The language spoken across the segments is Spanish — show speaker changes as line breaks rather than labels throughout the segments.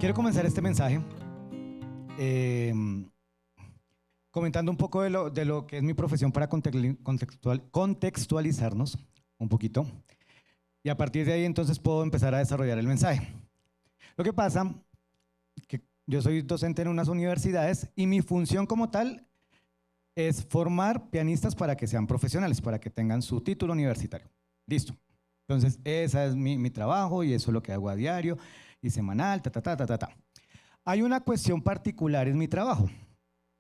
Quiero comenzar este mensaje eh, comentando un poco de lo que es mi profesión para contextualizarnos un poquito. Y a partir de ahí entonces puedo empezar a desarrollar el mensaje. Lo que pasa que yo soy docente en unas universidades y mi función como tal es formar pianistas para que sean profesionales, para que tengan su título universitario. Listo. Entonces, ese es mi trabajo y eso es lo que hago a diario y semanal, Hay una cuestión particular en mi trabajo.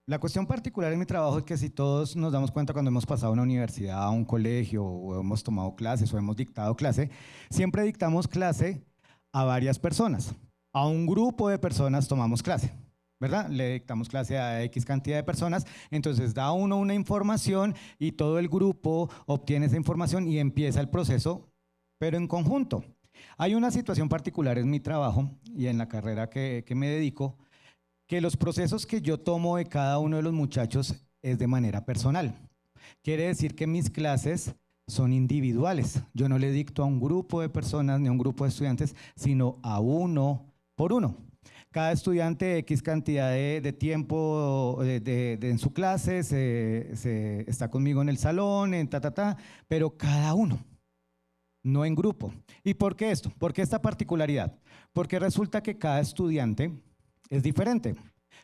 La cuestión particular en mi trabajo es que si todos nos damos cuenta cuando hemos pasado a una universidad, a un colegio, o hemos tomado clases o hemos dictado clase, siempre dictamos clase a varias personas. A un grupo de personas tomamos clase, ¿verdad? Le dictamos clase a X cantidad de personas, entonces da uno una información y todo el grupo obtiene esa información y empieza el proceso, pero en conjunto. Hay una situación particular en mi trabajo y en la carrera que me dedico, que los procesos que yo tomo de cada uno de los muchachos es de manera personal. Quiere decir que mis clases son individuales. Yo no le dicto a un grupo de personas ni a un grupo de estudiantes, sino a uno por uno. Cada estudiante X cantidad de tiempo en su clase está conmigo en el salón, pero cada uno. No en grupo. ¿Y por qué esto? ¿Por qué esta particularidad? Porque resulta que cada estudiante es diferente.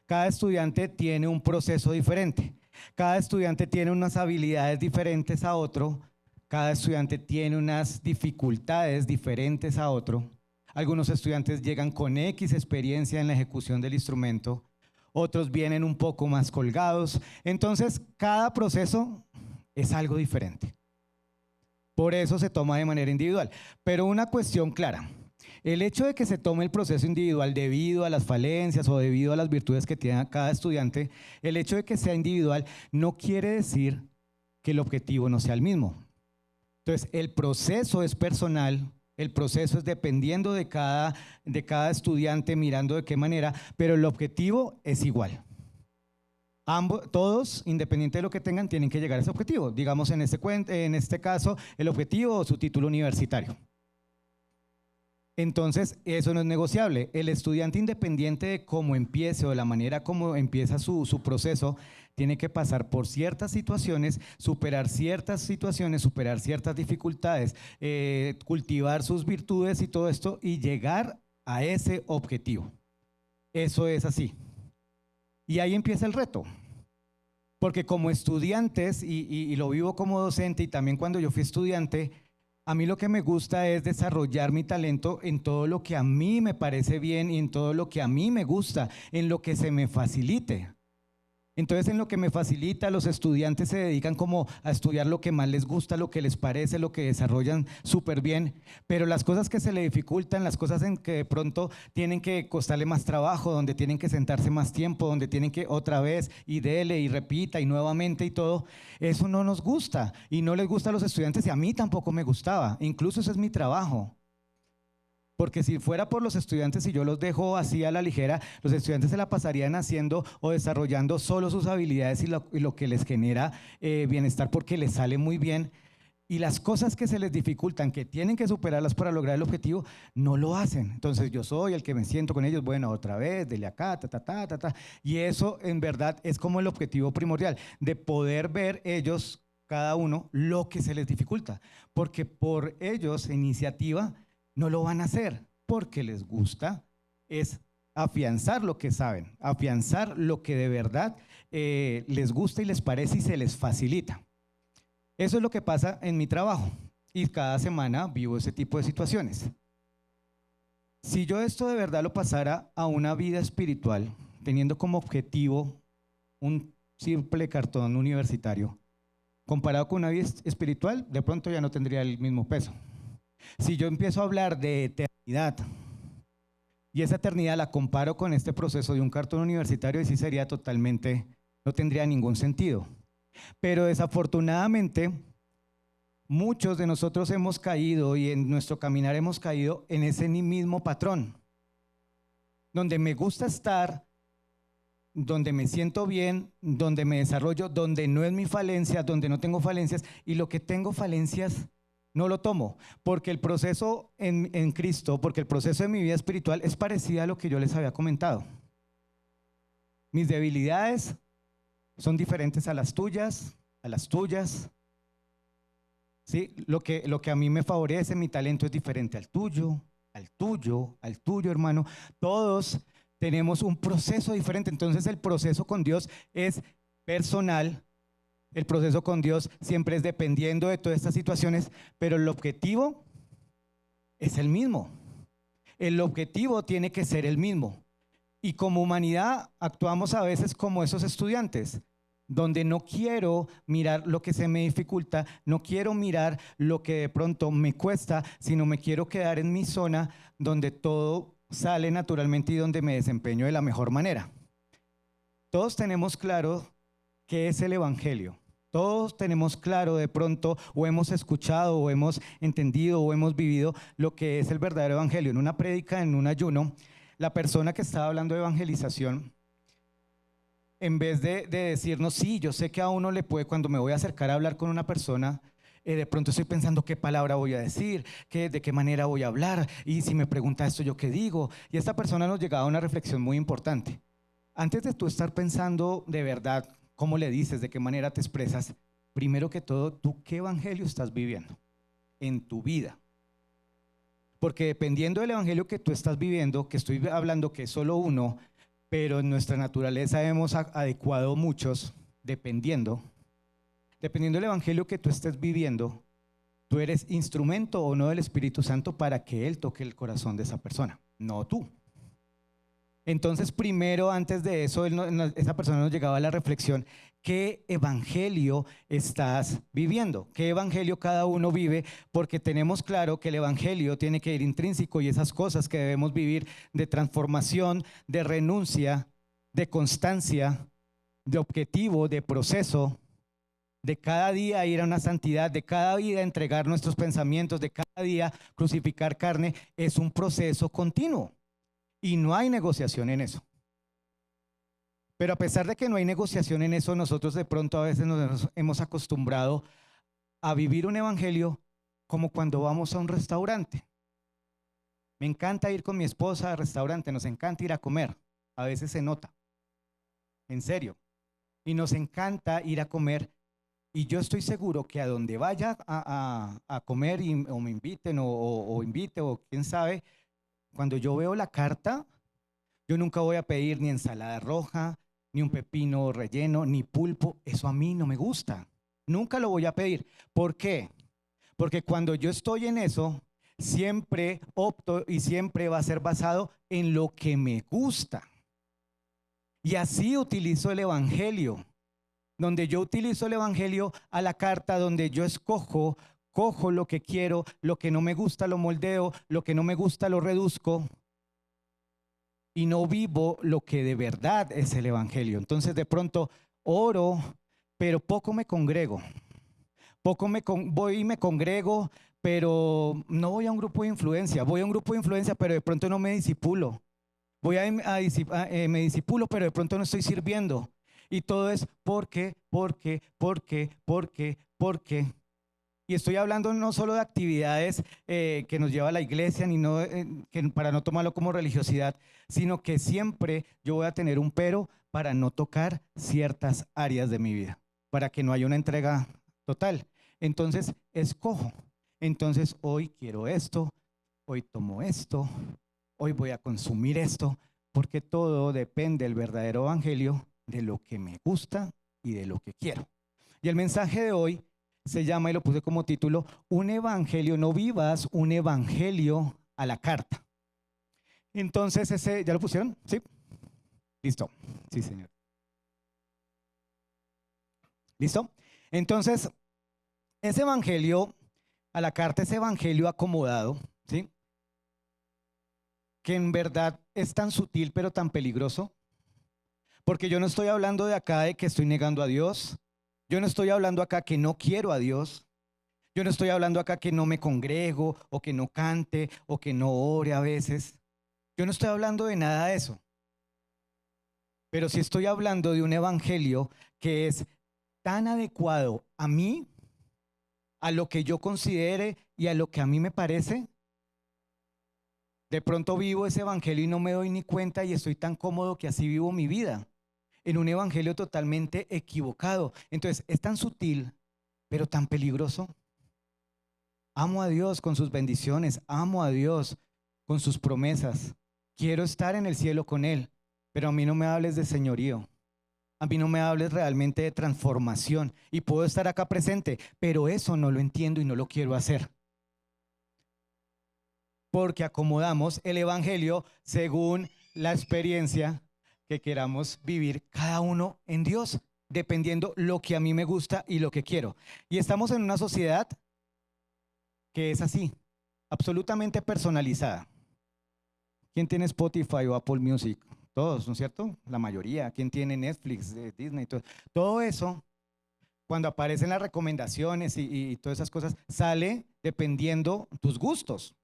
Cada estudiante tiene un proceso diferente. Cada estudiante tiene unas habilidades diferentes a otro. Cada estudiante tiene unas dificultades diferentes a otro. Algunos estudiantes llegan con X experiencia en la ejecución del instrumento. Otros vienen un poco más colgados. Entonces, cada proceso es algo diferente. Por eso se toma de manera individual. Pero una cuestión clara, el hecho de que se tome el proceso individual debido a las falencias o debido a las virtudes que tiene cada estudiante, el hecho de que sea individual no quiere decir que el objetivo no sea el mismo. Entonces, el proceso es personal, el proceso es dependiendo de cada estudiante, mirando de qué manera, pero el objetivo es igual. Todos, independiente de lo que tengan, tienen que llegar a ese objetivo. Digamos, en este caso, el objetivo o su título universitario. Entonces, eso no es negociable. El estudiante, independiente de cómo empiece o de la manera como empieza su proceso, tiene que pasar por ciertas situaciones, superar ciertas dificultades, cultivar sus virtudes y todo esto y llegar a ese objetivo. Eso es así. Y ahí empieza el reto, porque como estudiantes, y lo vivo como docente y también cuando yo fui estudiante, a mí lo que me gusta es desarrollar mi talento en todo lo que a mí me parece bien y en todo lo que a mí me gusta, en lo que se me facilite. Entonces, en lo que me facilita, los estudiantes se dedican como a estudiar lo que más les gusta, lo que les parece, lo que desarrollan súper bien, pero las cosas que se le dificultan, las cosas en que de pronto tienen que costarle más trabajo, donde tienen que sentarse más tiempo, donde tienen que otra vez y dele y repita y nuevamente y todo, eso no nos gusta y no les gusta a los estudiantes y a mí tampoco me gustaba, incluso ese es mi trabajo. Porque si fuera por los estudiantes y yo los dejo así a la ligera, los estudiantes se la pasarían haciendo o desarrollando solo sus habilidades y lo que les genera bienestar porque les sale muy bien. Y las cosas que se les dificultan, que tienen que superarlas para lograr el objetivo, no lo hacen. Entonces yo soy el que me siento con ellos, bueno, otra vez, dele acá, Y eso en verdad es como el objetivo primordial, de poder ver ellos, cada uno, lo que se les dificulta. Porque por ellos, iniciativa, no lo van a hacer porque les gusta, es afianzar lo que saben, afianzar lo que de verdad les gusta y les parece y se les facilita. Eso es lo que pasa en mi trabajo y cada semana vivo ese tipo de situaciones. Si yo esto de verdad lo pasara a una vida espiritual, teniendo como objetivo un simple cartón universitario, comparado con una vida espiritual, de pronto ya no tendría el mismo peso. Si yo empiezo a hablar de eternidad y esa eternidad la comparo con este proceso de un cartón universitario, sí sería totalmente, no tendría ningún sentido. Pero desafortunadamente, muchos de nosotros hemos caído y en nuestro caminar hemos caído en ese mismo patrón, donde me gusta estar, donde me siento bien, donde me desarrollo, donde no es mi falencia, donde no tengo falencias y lo que tengo falencias No lo tomo, porque el proceso en Cristo, porque el proceso de mi vida espiritual es parecido a lo que yo les había comentado. Mis debilidades son diferentes a las tuyas, ¿sí? Lo que a mí me favorece, mi talento es diferente al tuyo, hermano. Todos tenemos un proceso diferente, entonces el proceso con Dios es personal. El proceso con Dios siempre es dependiendo de todas estas situaciones, pero el objetivo es el mismo. El objetivo tiene que ser el mismo. Y como humanidad actuamos a veces como esos estudiantes, donde no quiero mirar lo que se me dificulta, no quiero mirar lo que de pronto me cuesta, sino me quiero quedar en mi zona donde todo sale naturalmente y donde me desempeño de la mejor manera. Todos tenemos claro qué es el Evangelio. Todos tenemos claro de pronto, o hemos escuchado, o hemos entendido, o hemos vivido lo que es el verdadero Evangelio. En una prédica, en un ayuno, la persona que estaba hablando de evangelización, en vez de decirnos, sí, yo sé que a uno le puede, cuando me voy a acercar a hablar con una persona, de pronto estoy pensando qué palabra voy a decir, de qué manera voy a hablar, y si me pregunta esto, ¿yo qué digo? Y esta persona nos llegaba a una reflexión muy importante. Antes de tú estar pensando de verdad cómo le dices, de qué manera te expresas, primero que todo, ¿tú qué evangelio estás viviendo en tu vida? Porque dependiendo del evangelio que tú estás viviendo, que estoy hablando que es solo uno, pero en nuestra naturaleza hemos adecuado muchos, dependiendo del evangelio que tú estés viviendo, tú eres instrumento o no del Espíritu Santo para que Él toque el corazón de esa persona, no tú. Entonces, primero, antes de eso, esa persona nos llegaba a la reflexión, ¿qué evangelio estás viviendo? ¿Qué evangelio cada uno vive? Porque tenemos claro que el evangelio tiene que ir intrínseco y esas cosas que debemos vivir de transformación, de renuncia, de constancia, de objetivo, de proceso, de cada día ir a una santidad, de cada día entregar nuestros pensamientos, de cada día crucificar carne, es un proceso continuo. Y no hay negociación en eso. Pero a pesar de que no hay negociación en eso, nosotros de pronto a veces nos hemos acostumbrado a vivir un evangelio como cuando vamos a un restaurante. Me encanta ir con mi esposa al restaurante, nos encanta ir a comer. A veces se nota, en serio. Y nos encanta ir a comer. Y yo estoy seguro que a donde vaya a comer o me inviten o invite o quién sabe, cuando yo veo la carta, yo nunca voy a pedir ni ensalada roja, ni un pepino relleno, ni pulpo. Eso a mí no me gusta. Nunca lo voy a pedir. ¿Por qué? Porque cuando yo estoy en eso, siempre opto y siempre va a ser basado en lo que me gusta. Y así utilizo el evangelio, donde yo utilizo el evangelio a la carta, donde yo cojo lo que quiero, lo que no me gusta lo moldeo, lo que no me gusta lo reduzco y no vivo lo que de verdad es el evangelio. Entonces de pronto oro, pero poco me congrego. Voy y me congrego, pero no voy a un grupo de influencia. Voy a un grupo de influencia, pero de pronto no me disipulo. Me disipulo, pero de pronto no estoy sirviendo. Y todo es porque. Y estoy hablando no solo de actividades que nos lleva a la iglesia, ni no, para no tomarlo como religiosidad, sino que siempre yo voy a tener un pero para no tocar ciertas áreas de mi vida, para que no haya una entrega total. Entonces, escojo. Entonces, hoy quiero esto, hoy tomo esto, hoy voy a consumir esto, porque todo depende del verdadero evangelio, de lo que me gusta y de lo que quiero. Y el mensaje de hoy se llama, y lo puse como título, un evangelio, no vivas un evangelio a la carta. Entonces, ¿ya lo pusieron? ¿Sí? Listo. Sí, señor. ¿Listo? Entonces, ese evangelio a la carta, ese evangelio acomodado, ¿sí? Que en verdad es tan sutil pero tan peligroso, porque yo no estoy hablando de acá de que estoy negando a Dios, yo no estoy hablando acá que no quiero a Dios, yo no estoy hablando acá que no me congrego o que no cante o que no ore a veces, yo no estoy hablando de nada de eso, pero sí estoy hablando de un evangelio que es tan adecuado a mí a lo que yo considere y a lo que a mí me parece. De pronto vivo ese evangelio y no me doy ni cuenta y estoy tan cómodo que así vivo mi vida, en un evangelio totalmente equivocado. Entonces, es tan sutil, pero tan peligroso. Amo a Dios con sus bendiciones, amo a Dios con sus promesas. Quiero estar en el cielo con Él, pero a mí no me hables de señorío. A mí no me hables realmente de transformación y puedo estar acá presente, pero eso no lo entiendo y no lo quiero hacer. Porque acomodamos el evangelio según la experiencia que queramos vivir cada uno en Dios, dependiendo lo que a mí me gusta y lo que quiero. Y estamos en una sociedad que es así, absolutamente personalizada. ¿Quién tiene Spotify o Apple Music? Todos, ¿no es cierto? La mayoría. ¿Quién tiene Netflix, Disney? Todo eso, cuando aparecen las recomendaciones y todas esas cosas, sale dependiendo tus gustos,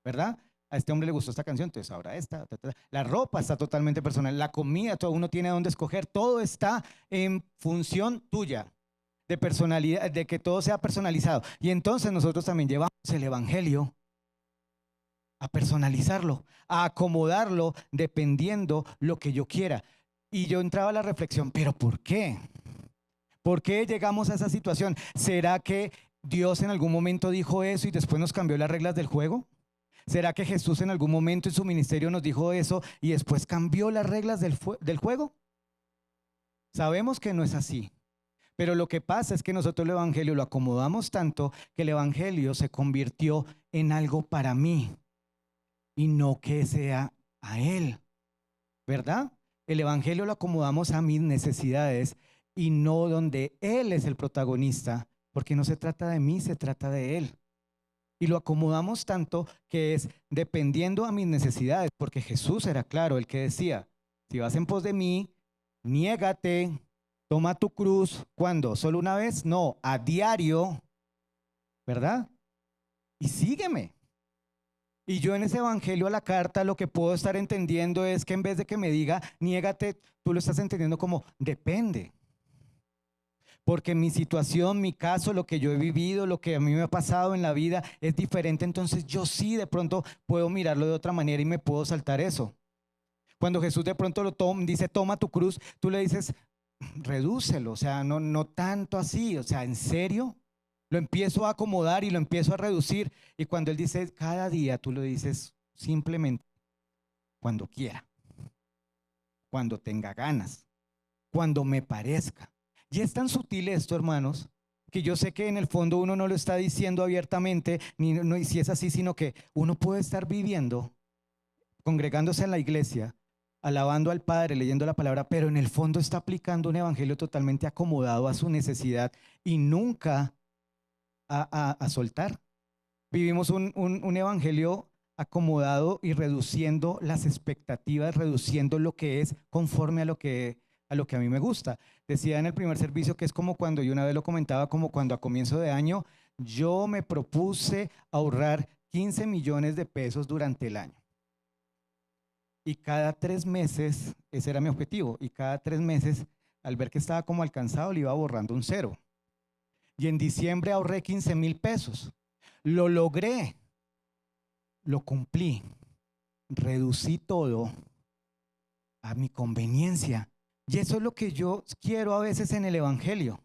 ¿verdad? A este hombre le gustó esta canción, entonces ahora esta. La ropa está totalmente personal, la comida, todo uno tiene dónde escoger, todo está en función tuya, de personalidad, de que todo sea personalizado. Y entonces nosotros también llevamos el evangelio a personalizarlo, a acomodarlo dependiendo lo que yo quiera. Y yo entraba a la reflexión, ¿pero por qué? ¿Por qué llegamos a esa situación? ¿Será que Dios en algún momento dijo eso y después nos cambió las reglas del juego? ¿Será que Jesús en algún momento en su ministerio nos dijo eso y después cambió las reglas del juego? Sabemos que no es así. Pero lo que pasa es que nosotros el evangelio lo acomodamos tanto que el evangelio se convirtió en algo para mí y no que sea a Él, ¿verdad? El evangelio lo acomodamos a mis necesidades y no donde Él es el protagonista, porque no se trata de mí, se trata de Él. Y lo acomodamos tanto que es dependiendo a mis necesidades, porque Jesús era claro, el que decía, si vas en pos de mí, niégate, toma tu cruz. ¿Cuándo? ¿Solo una vez? No, a diario, ¿verdad? Y sígueme. Y yo en ese evangelio a la carta lo que puedo estar entendiendo es que en vez de que me diga, niégate, tú lo estás entendiendo como depende. Porque mi situación, mi caso, lo que yo he vivido, lo que a mí me ha pasado en la vida es diferente, entonces yo sí de pronto puedo mirarlo de otra manera y me puedo saltar eso. Cuando Jesús de pronto dice, toma tu cruz, tú le dices, redúcelo, o sea, no tanto así, o sea, ¿en serio? Lo empiezo a acomodar y lo empiezo a reducir. Y cuando Él dice cada día, tú lo dices simplemente cuando quiera, cuando tenga ganas, cuando me parezca. Y es tan sutil esto, hermanos, que yo sé que en el fondo uno no lo está diciendo abiertamente, ni no, y si es así, sino que uno puede estar viviendo, congregándose en la iglesia, alabando al Padre, leyendo la palabra, pero en el fondo está aplicando un evangelio totalmente acomodado a su necesidad y nunca a soltar. Vivimos un evangelio acomodado y reduciendo las expectativas, reduciendo lo que es conforme a lo que a mí me gusta. Decía en el primer servicio que es como cuando, yo una vez lo comentaba, como cuando a comienzo de año yo me propuse ahorrar 15 millones de pesos durante el año. Y cada 3 meses, ese era mi objetivo, y cada 3 meses, al ver que estaba como alcanzado, le iba borrando un cero. Y en diciembre ahorré 15,000 pesos. Lo logré, lo cumplí, reducí todo a mi conveniencia. Y eso es lo que yo quiero a veces en el evangelio.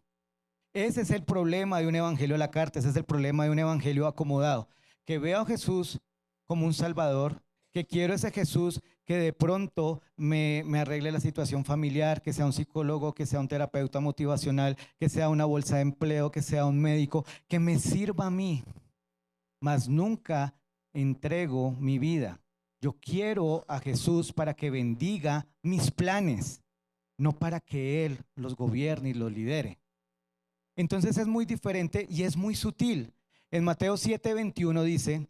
Ese es el problema de un evangelio a la carta, ese es el problema de un evangelio acomodado. Que veo a Jesús como un salvador, que quiero ese Jesús que de pronto me arregle la situación familiar, que sea un psicólogo, que sea un terapeuta motivacional, que sea una bolsa de empleo, que sea un médico, que me sirva a mí, mas nunca entrego mi vida. Yo quiero a Jesús para que bendiga mis planes, no para que Él los gobierne y los lidere. Entonces es muy diferente y es muy sutil. En Mateo 7:21 dice,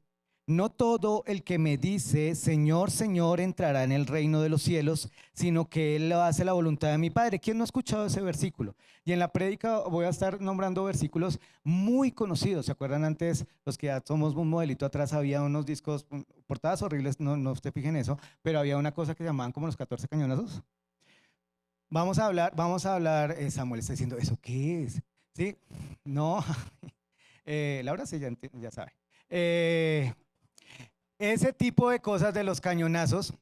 no todo el que me dice, Señor, Señor, entrará en el reino de los cielos, sino que Él hace la voluntad de mi Padre. ¿Quién no ha escuchado ese versículo? Y en la prédica voy a estar nombrando versículos muy conocidos. ¿Se acuerdan antes, los que ya somos un modelito atrás, había unos discos, portadas horribles, no se fijen eso, pero había una cosa que llamaban como los 14 cañonazos? Vamos a hablar, Samuel está diciendo, ¿eso qué es? ¿Sí? No, Laura sí, ya sabe. Ese tipo de cosas de los cañonazos,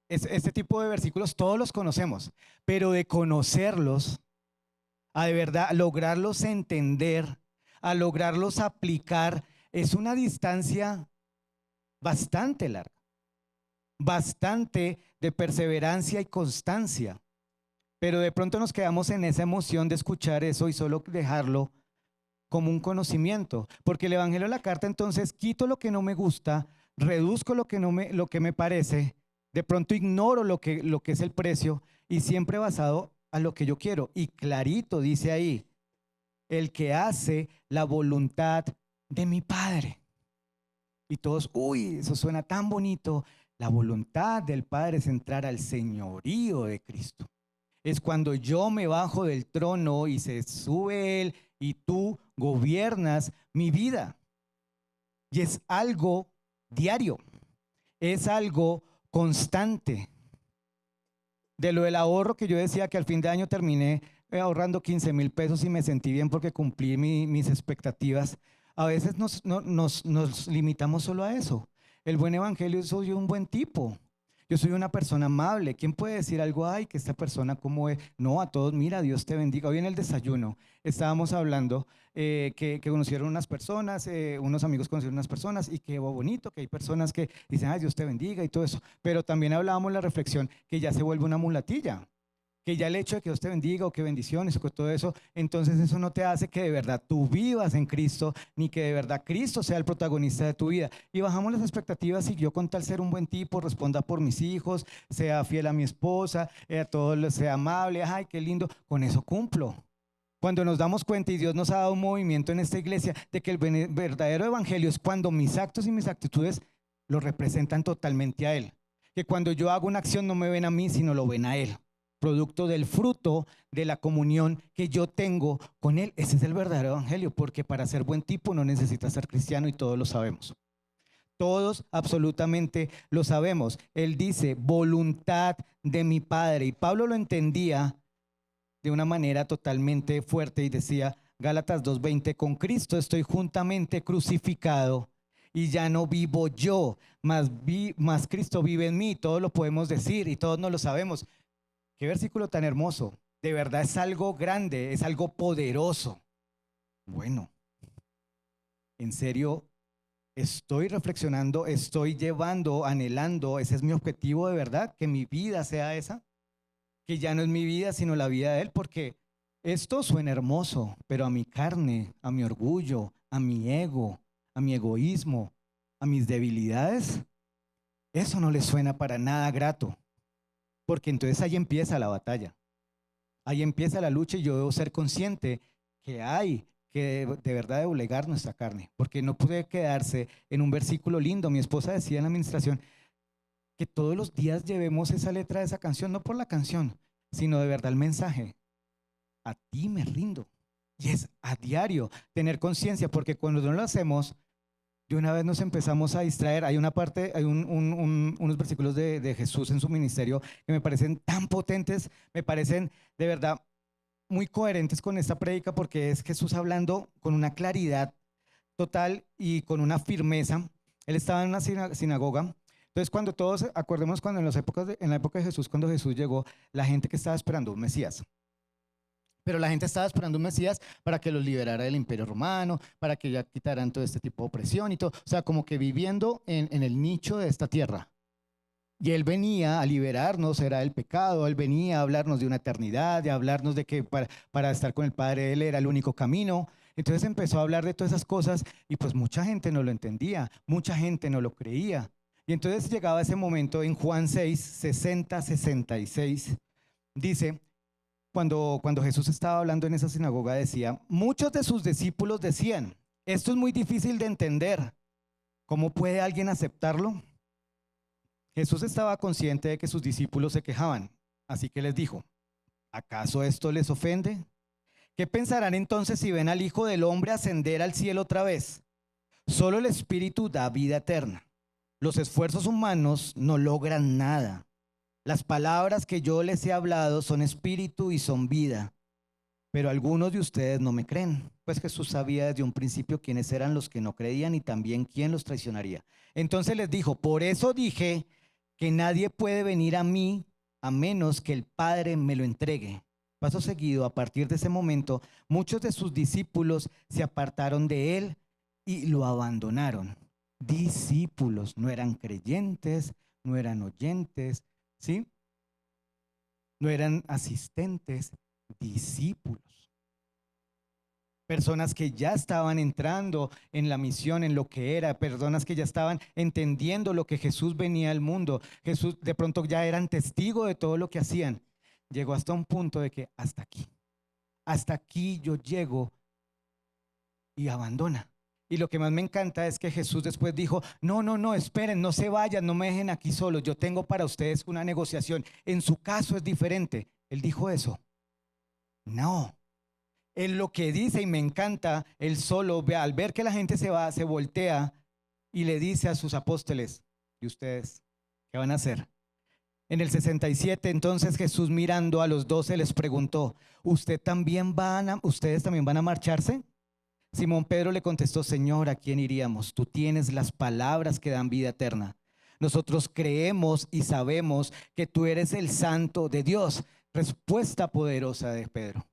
este tipo de versículos, todos los conocemos, pero de conocerlos, a de verdad lograrlos entender, a lograrlos aplicar, es una distancia bastante larga, bastante de perseverancia y constancia. Pero de pronto nos quedamos en esa emoción de escuchar eso y solo dejarlo como un conocimiento, porque el evangelio de la carta entonces quito lo que no me gusta, reduzco lo que me parece, de pronto ignoro lo que es el precio y siempre basado a lo que yo quiero. Y clarito dice ahí, el que hace la voluntad de mi Padre. Y todos, uy, eso suena tan bonito. La voluntad del Padre es entrar al señorío de Cristo. Es cuando yo me bajo del trono y se sube Él y tú gobiernas mi vida. Y es algo diario, es algo constante. De lo del ahorro que yo decía que al fin de año terminé ahorrando 15,000 pesos y me sentí bien porque cumplí mis expectativas. A veces nos limitamos solo a eso. El buen evangelio, soy un buen tipo. Yo soy una persona amable. ¿Quién puede decir algo? Ay, que esta persona cómo es. No, a todos, mira, Dios te bendiga. Hoy en el desayuno estábamos hablando que conocieron unas personas, unos amigos conocieron unas personas y qué bonito que hay personas que dicen, ay, Dios te bendiga y todo eso. Pero también hablábamos la reflexión que ya se vuelve una mulatilla, que ya el hecho de que Dios te bendiga o que bendiciones o que todo eso, entonces eso no te hace que de verdad tú vivas en Cristo, ni que de verdad Cristo sea el protagonista de tu vida. Y bajamos las expectativas y yo con tal ser un buen tipo, responda por mis hijos, sea fiel a mi esposa, a todos sea amable, ay, qué lindo, con eso cumplo. Cuando nos damos cuenta y Dios nos ha dado un movimiento en esta iglesia de que el verdadero evangelio es cuando mis actos y mis actitudes lo representan totalmente a Él. Que cuando yo hago una acción no me ven a mí, sino lo ven a Él, producto del fruto de la comunión que yo tengo con Él. Ese es el verdadero evangelio, porque para ser buen tipo no necesitas ser cristiano y todos lo sabemos. Todos absolutamente lo sabemos. Él dice, voluntad de mi Padre. Y Pablo lo entendía de una manera totalmente fuerte y decía, Gálatas 2:20, con Cristo estoy juntamente crucificado y ya no vivo yo, más Cristo vive en mí. Todos lo podemos decir y todos no lo sabemos. Qué versículo tan hermoso. De verdad es algo grande, es algo poderoso. Bueno, en serio, estoy reflexionando, estoy llevando, anhelando, ese es mi objetivo de verdad, que mi vida sea esa, que ya no es mi vida, sino la vida de Él, porque esto suena hermoso, pero a mi carne, a mi orgullo, a mi ego, a mi egoísmo, a mis debilidades, eso no le suena para nada grato, porque entonces ahí empieza la batalla. Ahí empieza la lucha y yo debo ser consciente que hay que de verdad doblegar nuestra carne, porque no puede quedarse en un versículo lindo. Mi esposa decía en la administración que todos los días llevemos esa letra de esa canción, no por la canción, sino de verdad el mensaje. A ti me rindo. Y es a diario tener conciencia, porque cuando no lo hacemos, de una vez nos empezamos a distraer. Hay una parte, hay unos versículos de Jesús en su ministerio que me parecen tan potentes, me parecen de verdad muy coherentes con esta prédica, porque es Jesús hablando con una claridad total y con una firmeza. Él estaba en una sinagoga. Entonces, cuando todos, acordemos cuando en la época de Jesús, cuando Jesús llegó, la gente que estaba esperando un Mesías. Pero la gente estaba esperando un Mesías para que los liberara del Imperio Romano, para que ya quitaran todo este tipo de opresión y todo. O sea, como que viviendo en el nicho de esta tierra. Y Él venía a liberarnos, era el pecado, Él venía a hablarnos de una eternidad, de hablarnos de que para estar con el Padre Él era el único camino. Entonces empezó a hablar de todas esas cosas y pues mucha gente no lo entendía, mucha gente no lo creía. Y entonces llegaba ese momento en Juan 6, 60, 66, dice, cuando Jesús estaba hablando en esa sinagoga decía, muchos de sus discípulos decían, esto es muy difícil de entender, ¿cómo puede alguien aceptarlo? Jesús estaba consciente de que sus discípulos se quejaban, así que les dijo, ¿acaso esto les ofende? ¿Qué pensarán entonces si ven al Hijo del Hombre ascender al cielo otra vez? Solo el Espíritu da vida eterna. Los esfuerzos humanos no logran nada. Las palabras que yo les he hablado son espíritu y son vida. pero algunos de ustedes no me creen, pues Jesús sabía desde un principio quiénes eran los que no creían y también quién los traicionaría. Entonces les dijo, por eso dije que nadie puede venir a mí a menos que el Padre me lo entregue. Paso seguido, a partir de ese momento, muchos de sus discípulos se apartaron de él y lo abandonaron. Discípulos, no eran creyentes, no eran oyentes, ¿sí? No eran asistentes, discípulos. Personas que ya estaban entrando en la misión, en lo que era, personas que ya estaban entendiendo lo que Jesús venía al mundo. Jesús de pronto ya eran testigos de todo lo que hacían. Llegó hasta un punto de que hasta aquí yo llego y abandona. Y lo que más me encanta es que Jesús después dijo, no, no, no, esperen, no se vayan, no me dejen aquí solos, yo tengo para ustedes una negociación. En su caso es diferente. Él dijo eso. No. Él lo que dice, y me encanta, él solo, al ver que la gente se va, se voltea y le dice a sus apóstoles, ¿y ustedes qué van a hacer? En el 67, entonces Jesús mirando a los 12 les preguntó, ¿ustedes también van a marcharse? Simón Pedro le contestó, Señor, ¿a quién iríamos? Tú tienes las palabras que dan vida eterna. Nosotros creemos y sabemos que tú eres el Santo de Dios. Respuesta poderosa de Pedro.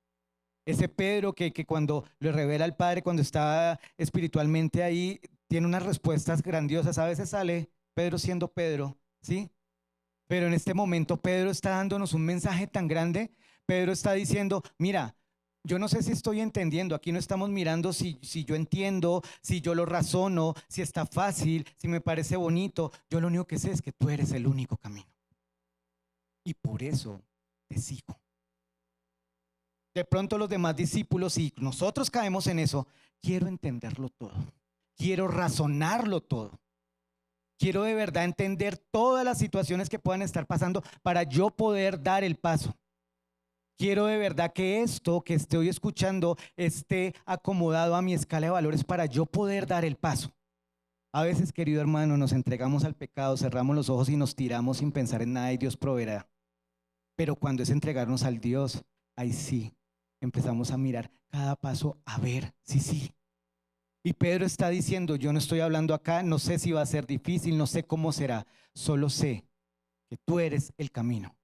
Ese Pedro que cuando le revela al Padre, cuando está espiritualmente ahí, tiene unas respuestas grandiosas. A veces sale Pedro siendo Pedro, ¿sí? Pero en este momento Pedro está dándonos un mensaje tan grande. Pedro está diciendo, mira, yo no sé si estoy entendiendo, aquí no estamos mirando si yo entiendo, si yo lo razono, si está fácil, si me parece bonito. Yo lo único que sé es que tú eres el único camino. Y por eso te sigo. De pronto los demás discípulos, y nosotros caemos en eso, quiero entenderlo todo, quiero razonarlo todo, quiero de verdad entender todas las situaciones que puedan estar pasando para yo poder dar el paso. Quiero de verdad que esto que estoy escuchando esté acomodado a mi escala de valores para yo poder dar el paso. A veces, querido hermano, nos entregamos al pecado, cerramos los ojos y nos tiramos sin pensar en nada y Dios proveerá. Pero cuando es entregarnos al Dios, ahí sí, empezamos a mirar cada paso a ver si sí. Y Pedro está diciendo, yo no estoy hablando acá, no sé si va a ser difícil, no sé cómo será, solo sé que tú eres el camino.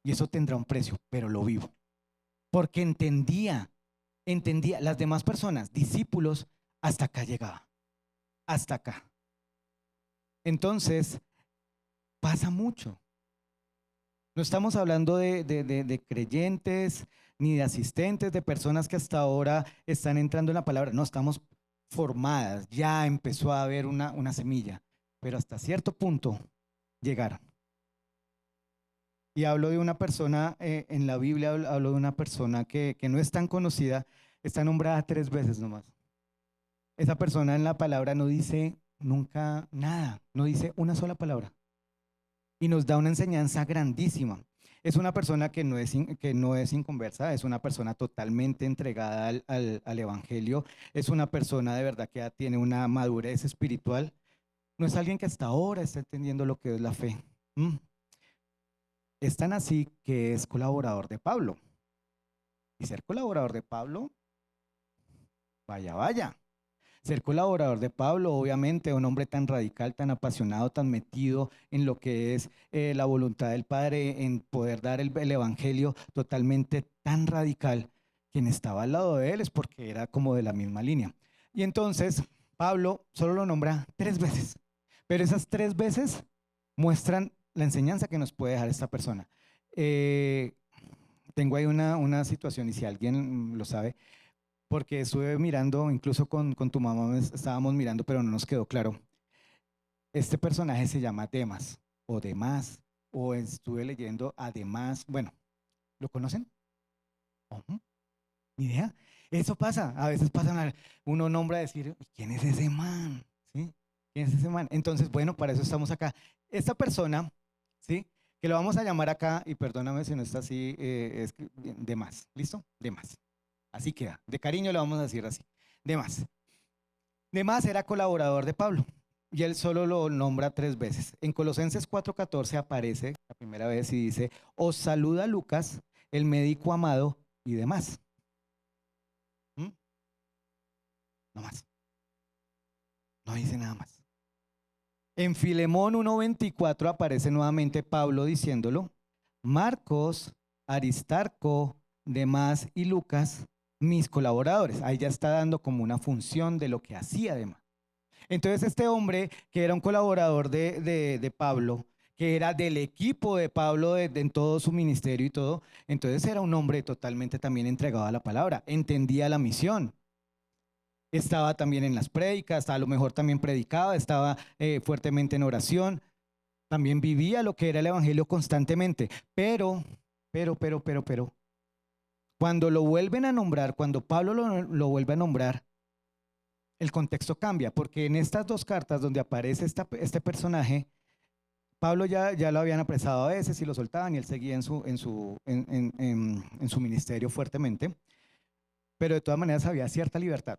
Y eso tendrá un precio, pero lo vivo. Porque entendía, las demás personas, discípulos, hasta acá llegaba, hasta acá. Entonces, pasa mucho. No estamos hablando de creyentes ni de asistentes, de personas que hasta ahora están entrando en la palabra. No, estamos formadas, ya empezó a haber una semilla, pero hasta cierto punto llegaron. Y hablo de una persona, en la Biblia hablo de una persona que no es tan conocida, está nombrada 3 veces nomás. Esa persona en la palabra no dice nunca nada, no dice una sola palabra. Y nos da una enseñanza grandísima. Es una persona que no es inconversa, es una persona totalmente entregada al Evangelio, es una persona de verdad que ya tiene una madurez espiritual. No es alguien que hasta ahora está entendiendo lo que es la fe. Es tan así que es colaborador de Pablo. Y ser colaborador de Pablo, vaya, vaya. Ser colaborador de Pablo, obviamente, un hombre tan radical, tan apasionado, tan metido en lo que es la voluntad del Padre, en poder dar el Evangelio totalmente tan radical, quien estaba al lado de él es porque era como de la misma línea. Y entonces, Pablo solo lo nombra 3 veces, pero esas 3 veces muestran la enseñanza que nos puede dejar esta persona. Tengo ahí una situación, y si alguien lo sabe, porque estuve mirando, incluso con tu mamá estábamos mirando, pero no nos quedó claro. Este personaje se llama Demas, o Demas, o estuve leyendo además, bueno, ¿lo conocen? Ni idea. Eso pasa, a veces pasa, uno nombra a decir, ¿quién es ese man? ¿Sí? ¿Quién es ese man? Entonces, bueno, para eso estamos acá. Esta persona, ¿sí? Que lo vamos a llamar acá, y perdóname si no está así, es Demas, ¿listo? Demas. Así queda. De cariño le vamos a decir así. Demas. Demas era colaborador de Pablo y él solo lo nombra 3 veces. En Colosenses 4:14 aparece la primera vez y dice, os saluda Lucas, el médico amado, y demás. ¿Mm? No más. No dice nada más. En Filemón 1:24 aparece nuevamente Pablo diciéndolo. Marcos, Aristarco, Demás y Lucas, mis colaboradores. Ahí ya está dando como una función de lo que hacía Demás. Entonces este hombre, que era un colaborador de Pablo, que era del equipo de Pablo en todo su ministerio y todo, entonces era un hombre totalmente también entregado a la palabra, entendía la misión. Estaba también en las prédicas, a lo mejor también predicaba, estaba fuertemente en oración, también vivía lo que era el evangelio constantemente, pero, cuando lo vuelven a nombrar, cuando Pablo lo vuelve a nombrar, el contexto cambia, porque en estas dos cartas donde aparece este personaje, Pablo ya lo habían apresado a veces y lo soltaban y él seguía en su ministerio fuertemente, pero de todas maneras había cierta libertad.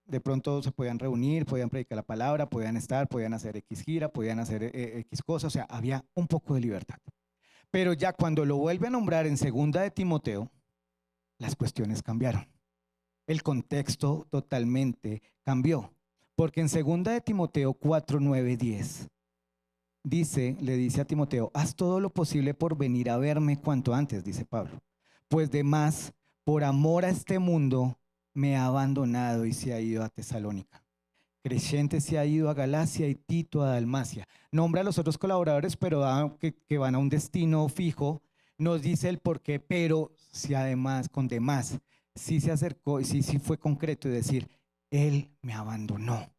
De pronto se podían reunir, podían predicar la palabra, podían estar, podían hacer X gira, podían hacer X cosas, o sea, había un poco de libertad. Pero ya cuando lo vuelve a nombrar en segunda de Timoteo, las cuestiones cambiaron. El contexto totalmente cambió. Porque en segunda de Timoteo 4, 9, 10, le dice a Timoteo, haz todo lo posible por venir a verme cuanto antes, dice Pablo. Pues de más, por amor a este mundo, me ha abandonado y se ha ido a Tesalónica. Crescente se ha ido a Galacia y Tito a Dalmacia. Nombra a los otros colaboradores, pero que van a un destino fijo. Nos dice el por qué, pero si además, con demás, sí se acercó y sí fue concreto y decir, él me abandonó.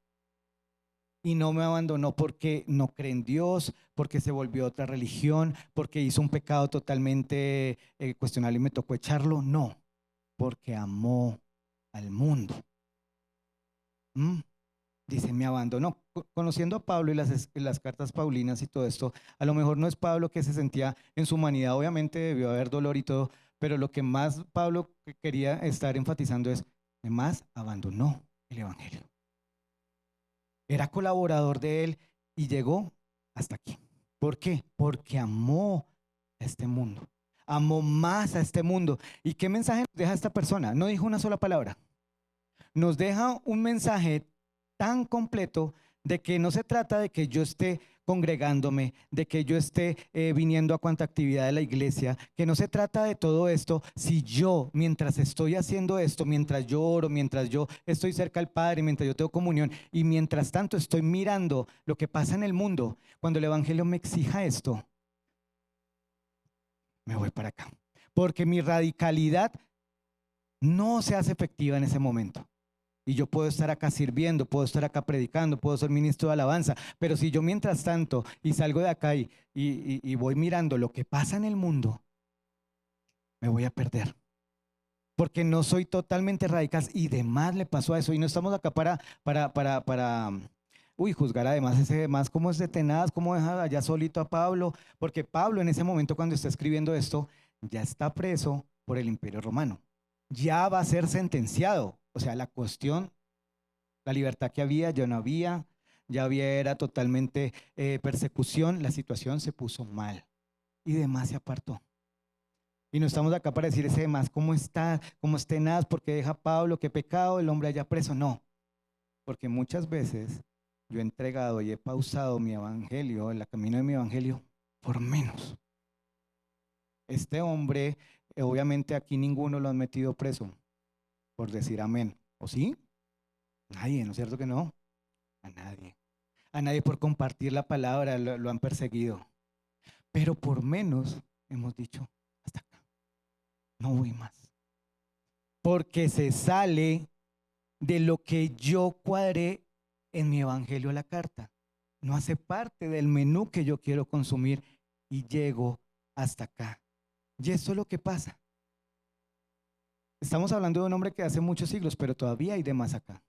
Y no me abandonó porque no cree en Dios, porque se volvió otra religión, porque hizo un pecado totalmente cuestionable y me tocó echarlo. No, porque amó al mundo. Dice, me abandonó. Conociendo a Pablo y las cartas paulinas y todo esto, a lo mejor no es Pablo que se sentía en su humanidad, obviamente debió haber dolor y todo, pero lo que más Pablo quería estar enfatizando es, además abandonó el evangelio. Era colaborador de él y llegó hasta aquí. ¿Por qué? Porque amó a este mundo. Amó más a este mundo. ¿Y qué mensaje nos deja esta persona? No dijo una sola palabra. Nos deja un mensaje tan completo de que no se trata de que yo esté congregándome, de que yo esté viniendo a cuanta actividad de la iglesia, que no se trata de todo esto si yo, mientras estoy haciendo esto, mientras yo oro, mientras yo estoy cerca al Padre, mientras yo tengo comunión y mientras tanto estoy mirando lo que pasa en el mundo, cuando el evangelio me exija esto, me voy para acá, porque mi radicalidad no se hace efectiva en ese momento. Y yo puedo estar acá sirviendo, puedo estar acá predicando, puedo ser ministro de alabanza, pero si yo mientras tanto y salgo de acá y voy mirando lo que pasa en el mundo, me voy a perder. Porque no soy totalmente radical y demás le pasó a eso. Y no estamos acá para juzgar además ese demás, cómo es de tenaz, cómo deja allá solito a Pablo, porque Pablo en ese momento cuando está escribiendo esto, ya está preso por el Imperio Romano. Ya va a ser sentenciado. O sea, la cuestión, la libertad que había, ya no había, era totalmente persecución, la situación se puso mal y demás se apartó. Y no estamos acá para decir ese demás, ¿cómo está? ¿Cómo es tenaz? ¿Por qué deja a Pablo? ¿Qué pecado? El hombre allá preso. No, porque muchas veces yo he entregado y he pausado mi evangelio, el camino de mi evangelio, por menos. Este hombre, obviamente aquí ninguno lo han metido preso, por decir amén. ¿O sí? Nadie, ¿no es cierto que no? A nadie. A nadie por compartir la palabra lo han perseguido. Pero por menos hemos dicho, hasta acá, no voy más. Porque se sale de lo que yo cuadré en mi evangelio a la carta. No hace parte del menú que yo quiero consumir y llego hasta acá. Y eso es lo que pasa. Estamos hablando de un hombre que hace muchos siglos, pero todavía hay demás acá.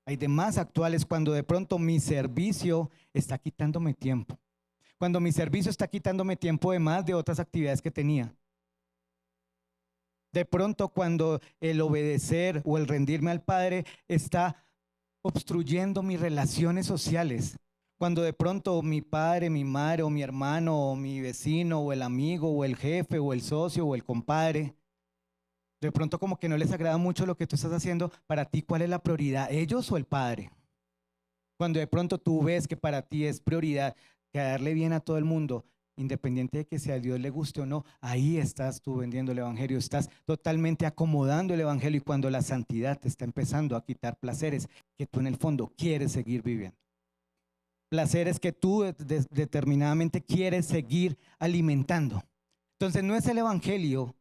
Hay demás actuales cuando de pronto mi servicio está quitándome tiempo. Cuando mi servicio está quitándome tiempo de más de otras actividades que tenía. De pronto cuando el obedecer o el rendirme al Padre está obstruyendo mis relaciones sociales. Cuando de pronto mi padre, mi madre o mi hermano o mi vecino o el amigo o el jefe o el socio o el compadre, de pronto como que no les agrada mucho lo que tú estás haciendo, para ti, ¿cuál es la prioridad? ¿Ellos o el padre? Cuando de pronto tú ves que para ti es prioridad quedarle bien a todo el mundo, independiente de que si a Dios le guste o no, ahí estás tú vendiendo el evangelio, estás totalmente acomodando el evangelio y cuando la santidad te está empezando a quitar placeres que tú en el fondo quieres seguir viviendo. Placeres que tú determinadamente quieres seguir alimentando. Entonces no es el evangelio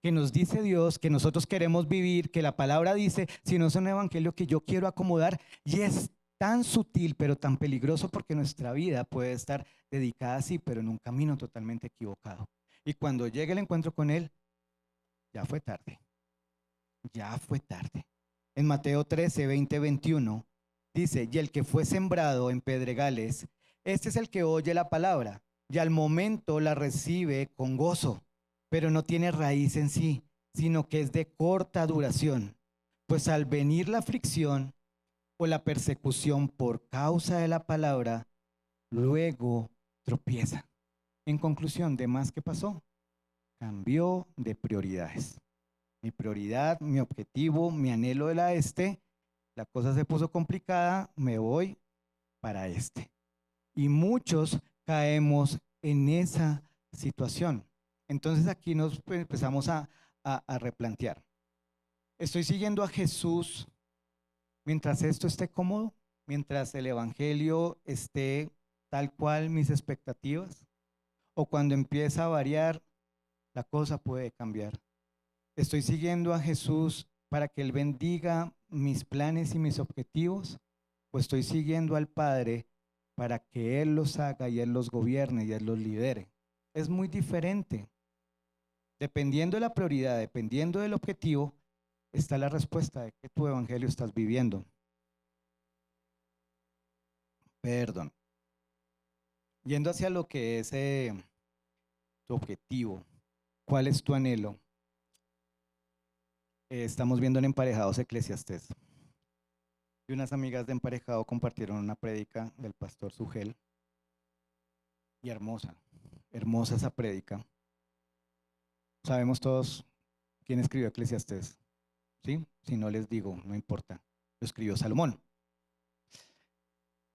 que nos dice Dios, que nosotros queremos vivir, que la palabra dice, sino es un evangelio que yo quiero acomodar y es tan sutil pero tan peligroso porque nuestra vida puede estar dedicada así, pero en un camino totalmente equivocado. Y cuando llegue el encuentro con Él, ya fue tarde, ya fue tarde. En Mateo 13, 20, 21 dice, y el que fue sembrado en pedregales, este es el que oye la palabra y al momento la recibe con gozo, pero no tiene raíz en sí, sino que es de corta duración. Pues al venir la aflicción o la persecución por causa de la palabra, luego tropieza. En conclusión, ¿de más qué pasó? Cambió de prioridades. Mi prioridad, mi objetivo, mi anhelo era este. La cosa se puso complicada, me voy para este. Y muchos caemos en esa situación. Entonces aquí nos empezamos a replantear. ¿Estoy siguiendo a Jesús mientras esto esté cómodo? ¿Mientras el evangelio esté tal cual mis expectativas? ¿O cuando empieza a variar, la cosa puede cambiar? ¿Estoy siguiendo a Jesús para que Él bendiga mis planes y mis objetivos? ¿O estoy siguiendo al Padre para que Él los haga y Él los gobierne y Él los lidere? Es muy diferente. Dependiendo de la prioridad, dependiendo del objetivo, está la respuesta de qué tu evangelio estás viviendo. Perdón. Yendo hacia lo que es tu objetivo, ¿cuál es tu anhelo? Estamos viendo en Emparejados Eclesiastés. Y unas amigas de Emparejado compartieron una prédica del pastor Sugel. Y hermosa, hermosa esa prédica. Sabemos todos quién escribió Eclesiastés, ¿sí? Si no les digo, no importa. Lo escribió Salomón.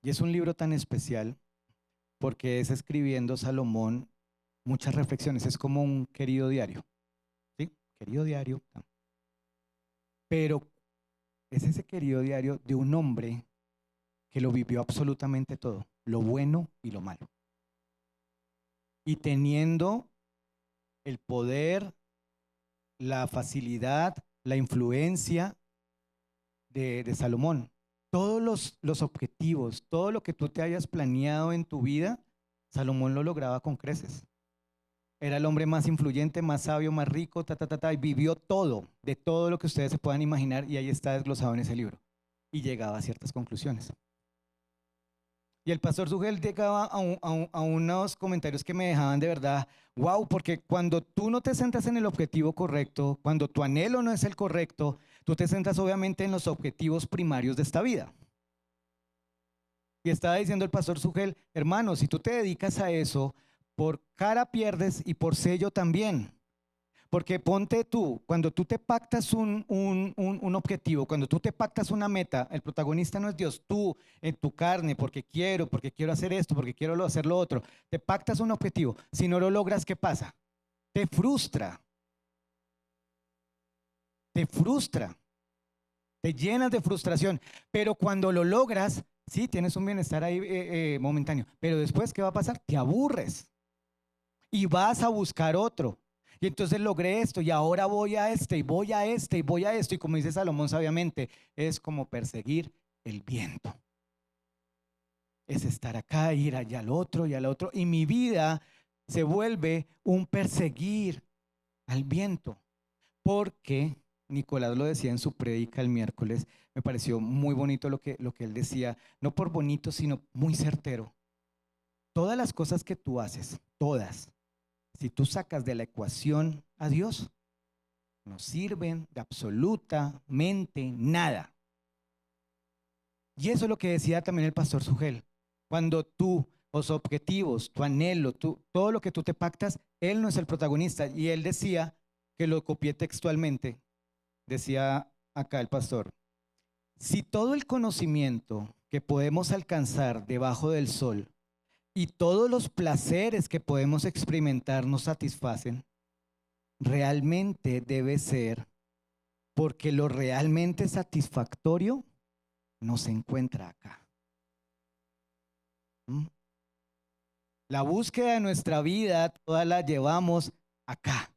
Y es un libro tan especial porque es escribiendo Salomón muchas reflexiones. Es como un querido diario, ¿sí? Querido diario. Pero es ese querido diario de un hombre que lo vivió absolutamente todo, lo bueno y lo malo. Y teniendo el poder, la facilidad, la influencia de Salomón. Todos los objetivos, todo lo que tú te hayas planeado en tu vida, Salomón lo lograba con creces. Era el hombre más influyente, más sabio, más rico, y vivió todo, de todo lo que ustedes se puedan imaginar, y ahí está desglosado en ese libro. Y llegaba a ciertas conclusiones. Y el pastor Sugel llegaba a unos comentarios que me dejaban de verdad, wow, porque cuando tú no te centras en el objetivo correcto, cuando tu anhelo no es el correcto, tú te centras obviamente en los objetivos primarios de esta vida. Y estaba diciendo el pastor Sugel, hermano, si tú te dedicas a eso, por cara pierdes y por sello también. Porque ponte tú, cuando tú te pactas un objetivo, cuando tú te pactas una meta, el protagonista no es Dios, tú en tu carne, porque quiero hacer esto, porque quiero hacer lo otro. Te pactas un objetivo. Si no lo logras, ¿qué pasa? Te frustra. Te frustra. Te llenas de frustración. Pero cuando lo logras, sí, tienes un bienestar ahí momentáneo. Pero después, ¿qué va a pasar? Te aburres. Y vas a buscar otro. Y entonces logré esto y ahora voy a este y voy a este y voy a esto. Y como dice Salomón sabiamente, es como perseguir el viento. Es estar acá, ir allá al otro y al otro. Y mi vida se vuelve un perseguir al viento. Porque Nicolás lo decía en su prédica el miércoles, me pareció muy bonito lo que él decía, no por bonito, sino muy certero. Todas las cosas que tú haces, todas, si tú sacas de la ecuación a Dios, no sirven de absolutamente nada. Y eso es lo que decía también el pastor Sugel. Cuando tú, los objetivos, tu anhelo, todo lo que tú te pactas, él no es el protagonista. Y él decía, que lo copié textualmente, decía acá el pastor, si todo el conocimiento que podemos alcanzar debajo del sol y todos los placeres que podemos experimentar nos satisfacen, realmente debe ser porque lo realmente satisfactorio no se encuentra acá. ¿Mm? La búsqueda de nuestra vida toda la llevamos acá.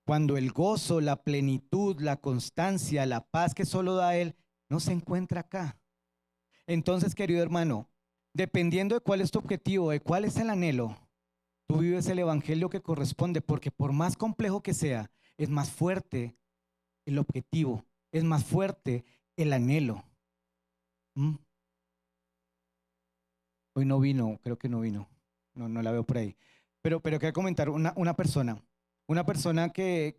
Cuando el gozo, la plenitud, la constancia, la paz que solo da Él, no se encuentra acá. Entonces, querido hermano, dependiendo de cuál es tu objetivo, de cuál es el anhelo, tú vives el evangelio que corresponde, porque por más complejo que sea, es más fuerte el objetivo, es más fuerte el anhelo. ¿Mm? Hoy no vino, creo que no vino, no la veo por ahí. Pero quiero comentar una persona que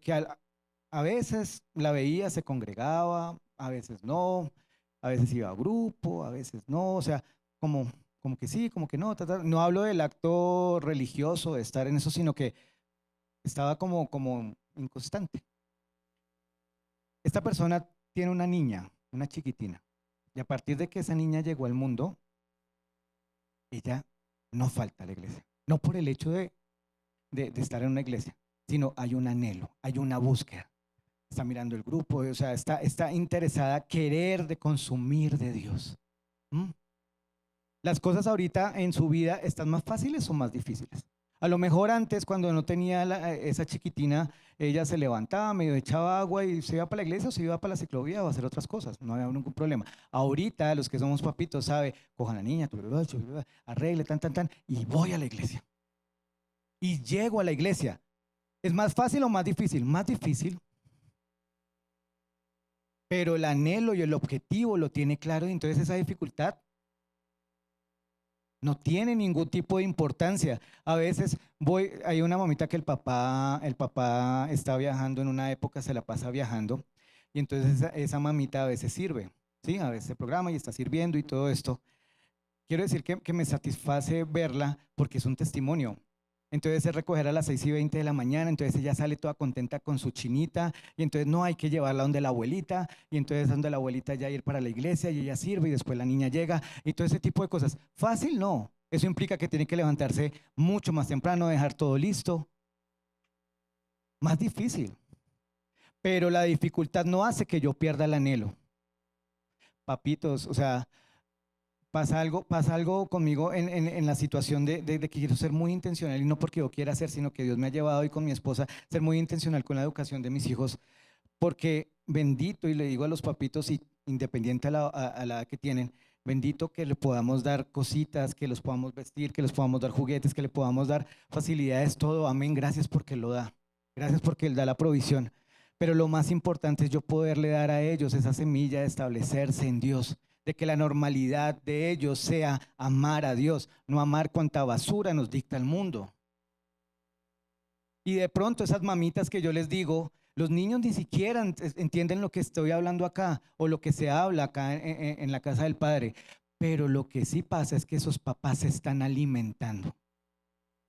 a veces la veía, se congregaba, a veces no, a veces iba a grupo, a veces no, o sea, como que sí, como que no. No hablo del acto religioso de estar en eso, sino que estaba como inconstante. Esta persona tiene una niña, una chiquitina, y a partir de que esa niña llegó al mundo, ella no falta a la iglesia. No por el hecho de estar en una iglesia, sino hay un anhelo, hay una búsqueda. Está mirando el grupo, o sea, está interesada, querer de consumir de Dios. ¿Mm? Las cosas ahorita en su vida están más fáciles o más difíciles. A lo mejor antes, cuando no tenía esa chiquitina, ella se levantaba, medio echaba agua y se iba para la iglesia o se iba para la ciclovía o a hacer otras cosas. No había ningún problema. Ahorita, los que somos papitos, sabe, cojan a la niña, arregle, tan, y voy a la iglesia. Y llego a la iglesia. ¿Es más fácil o más difícil? Más difícil. Pero el anhelo y el objetivo lo tiene claro, y entonces esa dificultad no tiene ningún tipo de importancia. A veces hay una mamita que el papá está viajando en una época, se la pasa viajando, y entonces esa mamita a veces sirve, ¿sí? A veces se programa y está sirviendo y todo esto. Quiero decir que me satisface verla porque es un testimonio. Entonces es recoger a las 6:20 de la mañana, entonces ella sale toda contenta con su chinita, y entonces no hay que llevarla donde la abuelita, y entonces donde la abuelita ya ir para la iglesia y ella sirve y después la niña llega y todo ese tipo de cosas. Fácil no, eso implica que tiene que levantarse mucho más temprano, dejar todo listo. Más difícil, pero la dificultad no hace que yo pierda el anhelo. Papitos, o sea, pasa algo conmigo en la situación de que quiero ser muy intencional, y no porque yo quiera hacer, sino que Dios me ha llevado hoy con mi esposa ser muy intencional con la educación de mis hijos, porque bendito, y le digo a los papitos, y independiente a la edad que tienen, bendito que le podamos dar cositas, que los podamos vestir, que les podamos dar juguetes, que le podamos dar facilidades, todo. Amén, gracias porque lo da, gracias porque Él da la provisión. Pero lo más importante es yo poderle dar a ellos esa semilla de establecerse en Dios, de que la normalidad de ellos sea amar a Dios, no amar cuanta basura nos dicta el mundo. Y de pronto esas mamitas que yo les digo, los niños ni siquiera entienden lo que estoy hablando acá o lo que se habla acá en la casa del Padre. Pero lo que sí pasa es que esos papás se están alimentando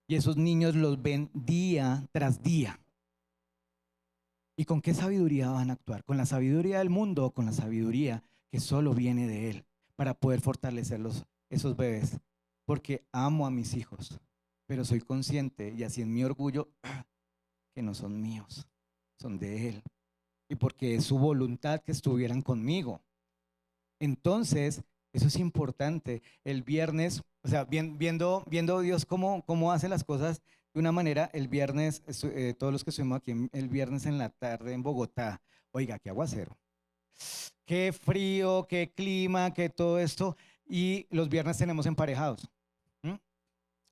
y esos niños los ven día tras día. ¿Y con qué sabiduría van a actuar? ¿Con la sabiduría del mundo o con la sabiduría que solo viene de Él para poder fortalecer esos bebés? Porque amo a mis hijos, pero soy consciente, y así en mi orgullo, que no son míos, son de Él. Y porque es su voluntad que estuvieran conmigo. Entonces, eso es importante. El viernes, o sea, viendo Dios cómo hace las cosas de una manera, el viernes, todos los que estuvimos aquí el viernes en la tarde en Bogotá, oiga, qué aguacero, qué frío, qué clima, qué todo esto. Y los viernes tenemos emparejados. ¿Mm?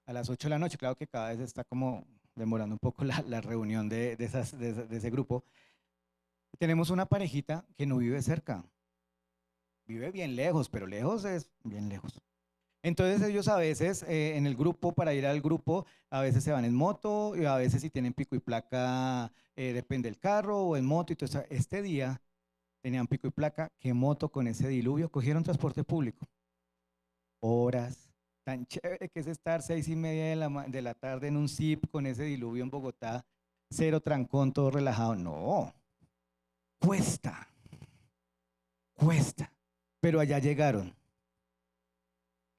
A las 8 de la noche, claro que cada vez está como demorando un poco la reunión de ese grupo. Tenemos una parejita que no vive cerca, vive bien lejos, pero lejos es bien lejos. Entonces ellos a veces en el grupo, para ir al grupo, a veces se van en moto, y a veces si tienen pico y placa, depende del carro, o en moto y todo eso. Este día tenían pico y placa, qué moto con ese diluvio, cogieron transporte público. Horas, tan chévere que es estar 6:30 de la tarde en un zip con ese diluvio en Bogotá, cero trancón, todo relajado. No, cuesta, cuesta. Pero allá llegaron.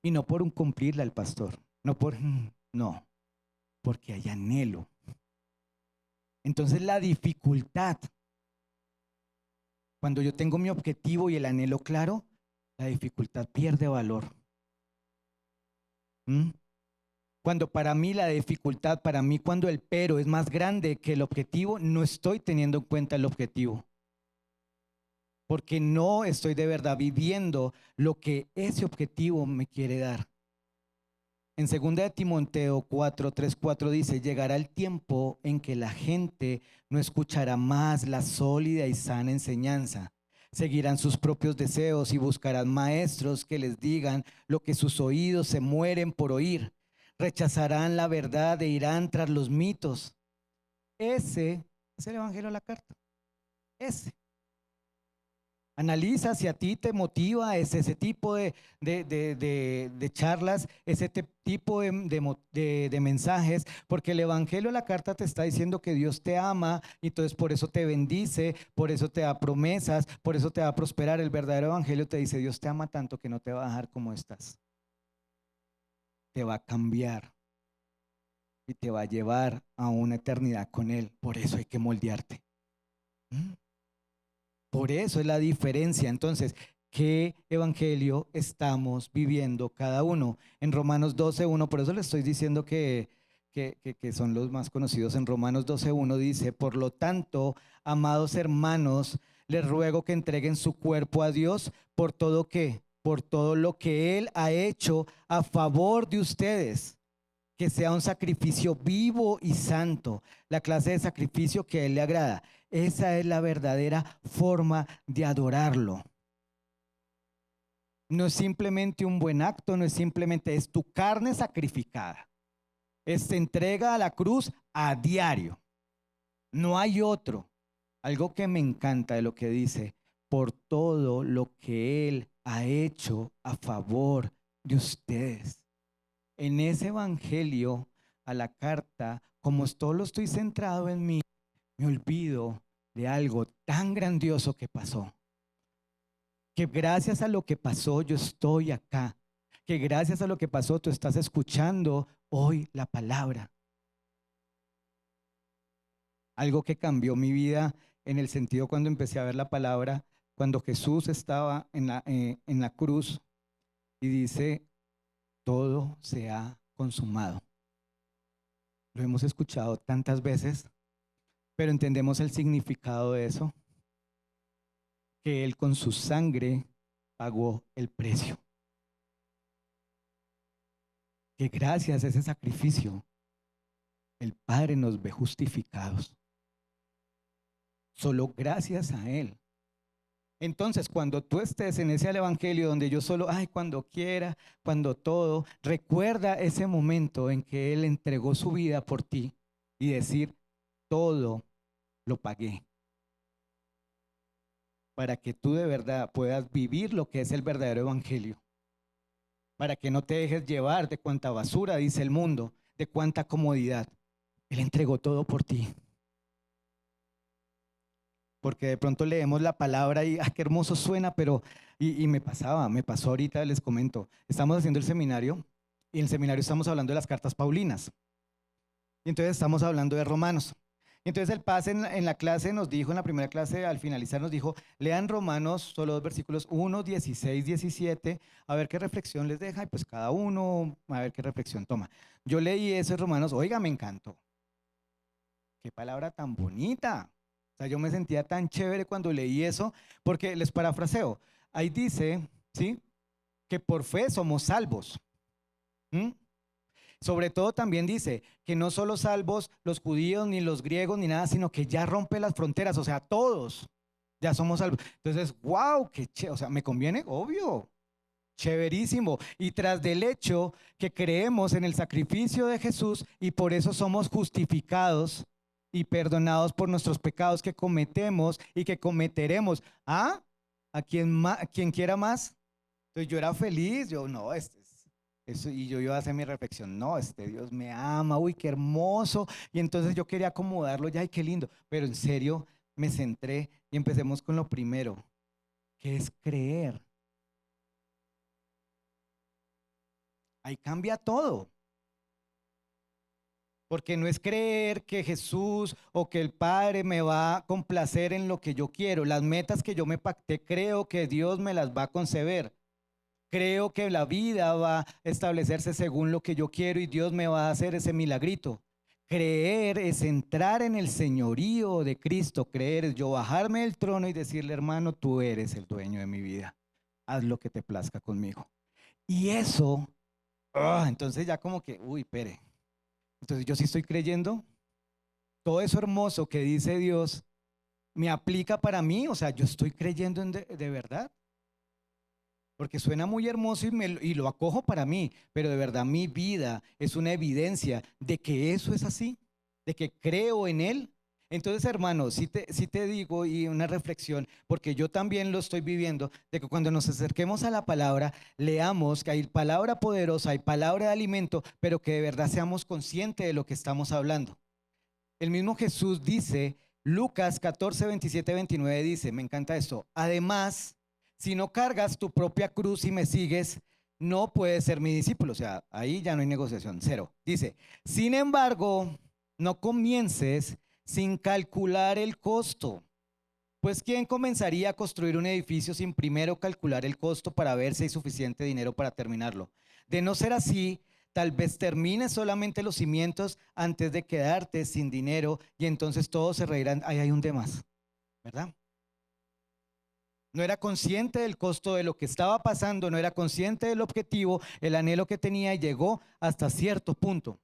Y no por un cumplirle al pastor, no, porque hay anhelo. Entonces la dificultad, cuando yo tengo mi objetivo y el anhelo claro, la dificultad pierde valor. ¿Mm? Cuando para mí la dificultad, para mí cuando el pero es más grande que el objetivo, no estoy teniendo en cuenta el objetivo. Porque no estoy de verdad viviendo lo que ese objetivo me quiere dar. En 2 de Timoteo 4:3-4 dice, llegará el tiempo en que la gente no escuchará más la sólida y sana enseñanza. Seguirán sus propios deseos y buscarán maestros que les digan lo que sus oídos se mueren por oír. Rechazarán la verdad e irán tras los mitos. Ese es el evangelio de la carta. Ese. Analiza si a ti te motiva ese tipo de charlas, ese tipo de mensajes, porque el evangelio de la carta te está diciendo que Dios te ama y entonces por eso te bendice, por eso te da promesas, por eso te va a prosperar. El verdadero evangelio te dice, Dios te ama tanto que no te va a dejar como estás. Te va a cambiar y te va a llevar a una eternidad con Él. Por eso hay que moldearte. Por eso es la diferencia. Entonces, ¿qué evangelio estamos viviendo cada uno? En Romanos 12:1, por eso le estoy diciendo que son los más conocidos. En Romanos 12:1 dice, por lo tanto, amados hermanos, les ruego que entreguen su cuerpo a Dios por todo lo que Él ha hecho a favor de ustedes. Que sea un sacrificio vivo y santo, la clase de sacrificio que a Él le agrada. Esa es la verdadera forma de adorarlo. No es simplemente un buen acto, no es simplemente, es tu carne sacrificada. Es entrega a la cruz a diario. No hay otro. Algo que me encanta de lo que dice, por todo lo que Él ha hecho a favor de ustedes. En ese evangelio, a la carta, como solo estoy centrado en mí, me olvido de algo tan grandioso que pasó. Que gracias a lo que pasó yo estoy acá. Que gracias a lo que pasó tú estás escuchando hoy la palabra. Algo que cambió mi vida en el sentido cuando empecé a ver la palabra, cuando Jesús estaba en la cruz y dice, todo se ha consumado. Lo hemos escuchado tantas veces, pero entendemos el significado de eso, que Él con su sangre pagó el precio. Que gracias a ese sacrificio, el Padre nos ve justificados. Solo gracias a Él. Entonces, cuando tú estés en ese evangelio donde yo solo, cuando quiera, cuando todo, recuerda ese momento en que Él entregó su vida por ti y decir, todo lo pagué. Para que tú de verdad puedas vivir lo que es el verdadero evangelio. Para que no te dejes llevar de cuánta basura dice el mundo, de cuánta comodidad. Él entregó todo por ti. Porque de pronto leemos la palabra y qué hermoso suena, pero y me pasó ahorita, les comento. Estamos haciendo el seminario y en el seminario estamos hablando de las cartas paulinas. Y entonces estamos hablando de Romanos. Entonces el pase en la clase nos dijo, en la primera clase al finalizar nos dijo, lean Romanos, solo 2 versículos, 1, 16, 17, a ver qué reflexión les deja y pues cada uno a ver qué reflexión toma. Yo leí eso en Romanos, oiga, me encantó. Qué palabra tan bonita. O sea, yo me sentía tan chévere cuando leí eso, porque les parafraseo. Ahí dice, ¿sí? Que por fe somos salvos. Sobre todo también dice que no solo salvos los judíos, ni los griegos, ni nada, sino que ya rompe las fronteras, o sea, todos ya somos salvos. Entonces, wow, qué chévere, o sea, ¿me conviene? Obvio, chéverísimo. Y tras del hecho que creemos en el sacrificio de Jesús y por eso somos justificados, y perdonados por nuestros pecados que cometemos y que cometeremos. ¿Ah? ¿A quien quiera más? Entonces yo era feliz, yo no, eso, y yo iba a hacer mi reflexión, no, este Dios me ama, uy, qué hermoso. Y entonces yo quería acomodarlo ya, y qué lindo. Pero en serio me centré y empecemos con lo primero, que es creer. Ahí cambia todo. Porque no es creer que Jesús o que el Padre me va a complacer en lo que yo quiero. Las metas que yo me pacté, creo que Dios me las va a conceder. Creo que la vida va a establecerse según lo que yo quiero y Dios me va a hacer ese milagrito. Creer es entrar en el señorío de Cristo. Creer es yo bajarme del trono y decirle, hermano, tú eres el dueño de mi vida. Haz lo que te plazca conmigo. Y eso, entonces ya como que, uy, pere. Entonces yo sí estoy creyendo. Todo eso hermoso que dice Dios me aplica para mí. O sea, yo estoy creyendo de verdad. Porque suena muy hermoso y lo acojo para mí, pero de verdad mi vida es una evidencia de que eso es así, de que creo en Él. Entonces, hermano, si te digo y una reflexión, porque yo también lo estoy viviendo, de que cuando nos acerquemos a la palabra, leamos que hay palabra poderosa, hay palabra de alimento, pero que de verdad seamos conscientes de lo que estamos hablando. El mismo Jesús dice, Lucas 14, 27, 29 dice, me encanta esto, además, si no cargas tu propia cruz y me sigues, no puedes ser mi discípulo. O sea, ahí ya no hay negociación, cero. Dice, sin embargo, no comiences sin calcular el costo. Pues ¿quién comenzaría a construir un edificio sin primero calcular el costo para ver si hay suficiente dinero para terminarlo? De no ser así, tal vez termines solamente los cimientos antes de quedarte sin dinero y entonces todos se reirán, ahí hay un de más, ¿verdad? No era consciente del costo de lo que estaba pasando, no era consciente del objetivo, el anhelo que tenía y llegó hasta cierto punto.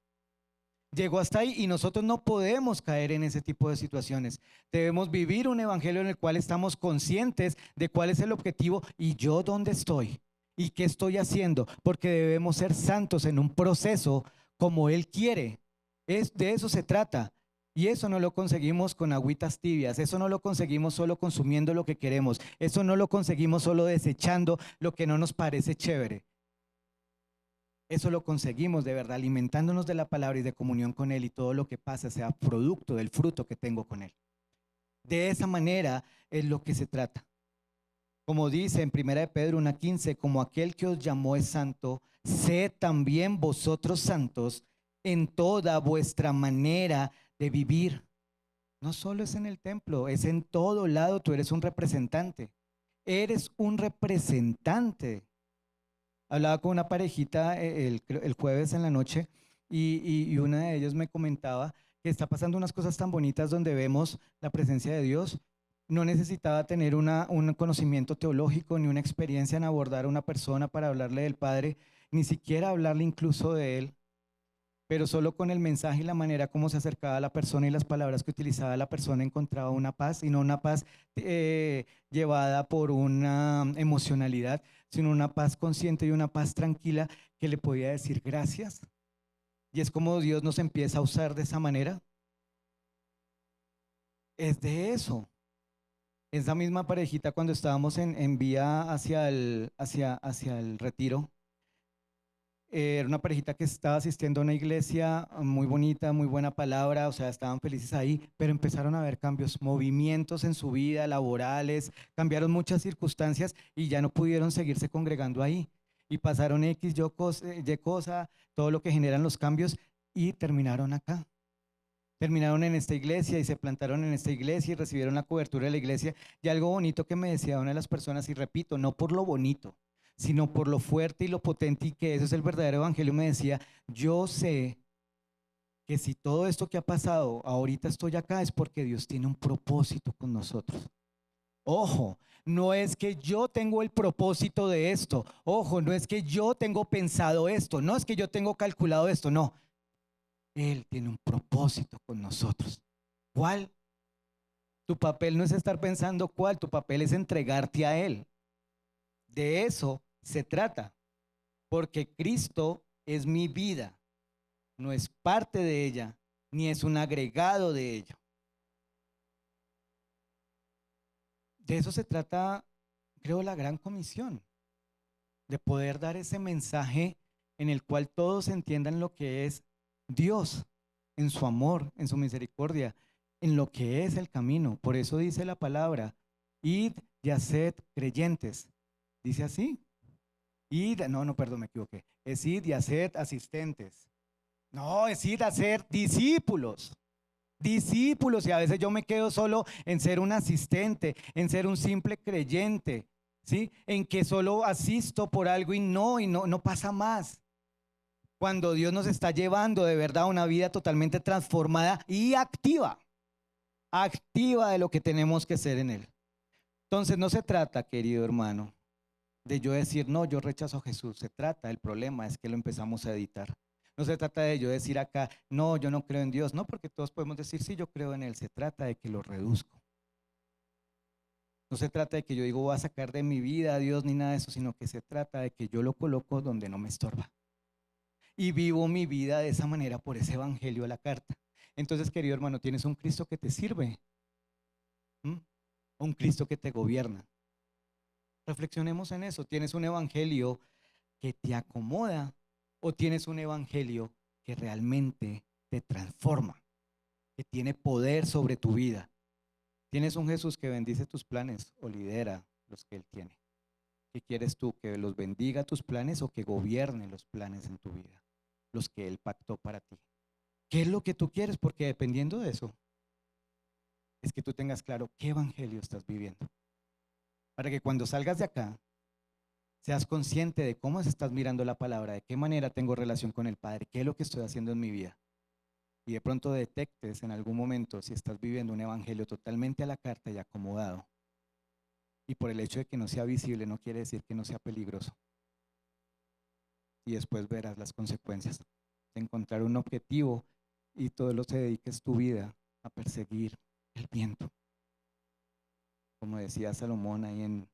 Llegó hasta ahí y nosotros no podemos caer en ese tipo de situaciones. Debemos vivir un evangelio en el cual estamos conscientes de cuál es el objetivo y yo dónde estoy y qué estoy haciendo, porque debemos ser santos en un proceso como Él quiere. De eso se trata. Y eso no lo conseguimos con agüitas tibias, eso no lo conseguimos solo consumiendo lo que queremos, eso no lo conseguimos solo desechando lo que no nos parece chévere. Eso lo conseguimos de verdad, alimentándonos de la palabra y de comunión con Él y todo lo que pasa sea producto del fruto que tengo con Él. De esa manera es lo que se trata. Como dice en 1 de Pedro 1:15, como aquel que os llamó es santo, sed también vosotros santos en toda vuestra manera de vivir. No solo es en el templo, es en todo lado. Tú eres un representante. Eres un representante. Hablaba con una parejita el jueves en la noche y una de ellos me comentaba que está pasando unas cosas tan bonitas donde vemos la presencia de Dios. No necesitaba tener un conocimiento teológico ni una experiencia en abordar a una persona para hablarle del Padre, ni siquiera hablarle incluso de Él, pero solo con el mensaje y la manera como se acercaba a la persona y las palabras que utilizaba la persona encontraba una paz, y no una paz llevada por una emocionalidad, sino una paz consciente y una paz tranquila que le podía decir gracias. Y es como Dios nos empieza a usar de esa manera. Es de eso. Esa misma parejita cuando estábamos en vía hacia el retiro, era una parejita que estaba asistiendo a una iglesia muy bonita, muy buena palabra, o sea, estaban felices ahí, pero empezaron a haber cambios, movimientos en su vida, laborales, cambiaron muchas circunstancias y ya no pudieron seguirse congregando ahí. Y pasaron X, Y cosa, todo lo que generan los cambios y terminaron acá. Terminaron en esta iglesia y se plantaron en esta iglesia y recibieron la cobertura de la iglesia. Y algo bonito que me decía una de las personas, y repito, no por lo bonito, sino por lo fuerte y lo potente y que eso es el verdadero evangelio, me decía, yo sé que si todo esto que ha pasado, ahorita estoy acá, es porque Dios tiene un propósito con nosotros. Ojo, no es que yo tengo el propósito de esto. Ojo, no es que yo tengo pensado esto. No es que yo tengo calculado esto. No, Él tiene un propósito con nosotros. ¿Cuál? Tu papel no es estar pensando cuál, tu papel es entregarte a Él. De eso se trata, porque Cristo es mi vida, no es parte de ella, ni es un agregado de ello. De eso se trata, creo, la gran comisión, de poder dar ese mensaje en el cual todos entiendan lo que es Dios en su amor, en su misericordia, en lo que es el camino. Por eso dice la palabra, id y haced creyentes. Dice así. Perdón, me equivoqué. Es id y haced asistentes. No, es id a ser discípulos. Discípulos, y a veces yo me quedo solo en ser un asistente, en ser un simple creyente, ¿sí? En que solo asisto por algo y no pasa más. Cuando Dios nos está llevando de verdad a una vida totalmente transformada y activa, activa de lo que tenemos que ser en Él. Entonces no se trata, querido hermano, de yo decir, no, yo rechazo a Jesús. Se trata, el problema es que lo empezamos a editar. No se trata de yo decir acá, no, yo no creo en Dios. No, porque todos podemos decir, sí, yo creo en Él. Se trata de que lo reduzco. No se trata de que yo digo, voy a sacar de mi vida a Dios ni nada de eso, sino que se trata de que yo lo coloco donde no me estorba. Y vivo mi vida de esa manera por ese evangelio a la carta. Entonces, querido hermano, tienes un Cristo que te sirve. ¿Mm? Un Cristo que te gobierna. Reflexionemos en eso. ¿Tienes un evangelio que te acomoda o tienes un evangelio que realmente te transforma, que tiene poder sobre tu vida? ¿Tienes un Jesús que bendice tus planes o lidera los que Él tiene? ¿Qué quieres tú? ¿Que los bendiga tus planes o que gobierne los planes en tu vida? Los que Él pactó para ti. ¿Qué es lo que tú quieres? Porque dependiendo de eso, es que tú tengas claro qué evangelio estás viviendo. Para que cuando salgas de acá, seas consciente de cómo estás mirando la palabra, de qué manera tengo relación con el Padre, qué es lo que estoy haciendo en mi vida. Y de pronto detectes en algún momento si estás viviendo un evangelio totalmente a la carta y acomodado. Y por el hecho de que no sea visible no quiere decir que no sea peligroso. Y después verás las consecuencias de encontrar un objetivo y todo lo que dediques tu vida a perseguir el viento. Como decía Salomón ahí en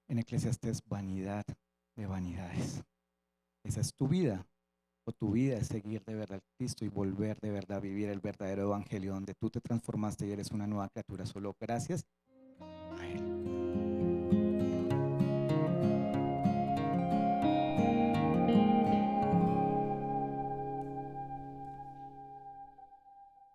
Eclesiastés, vanidad de vanidades. Esa es tu vida. O tu vida es seguir de verdad a Cristo y volver de verdad a vivir el verdadero evangelio donde tú te transformaste y eres una nueva criatura solo gracias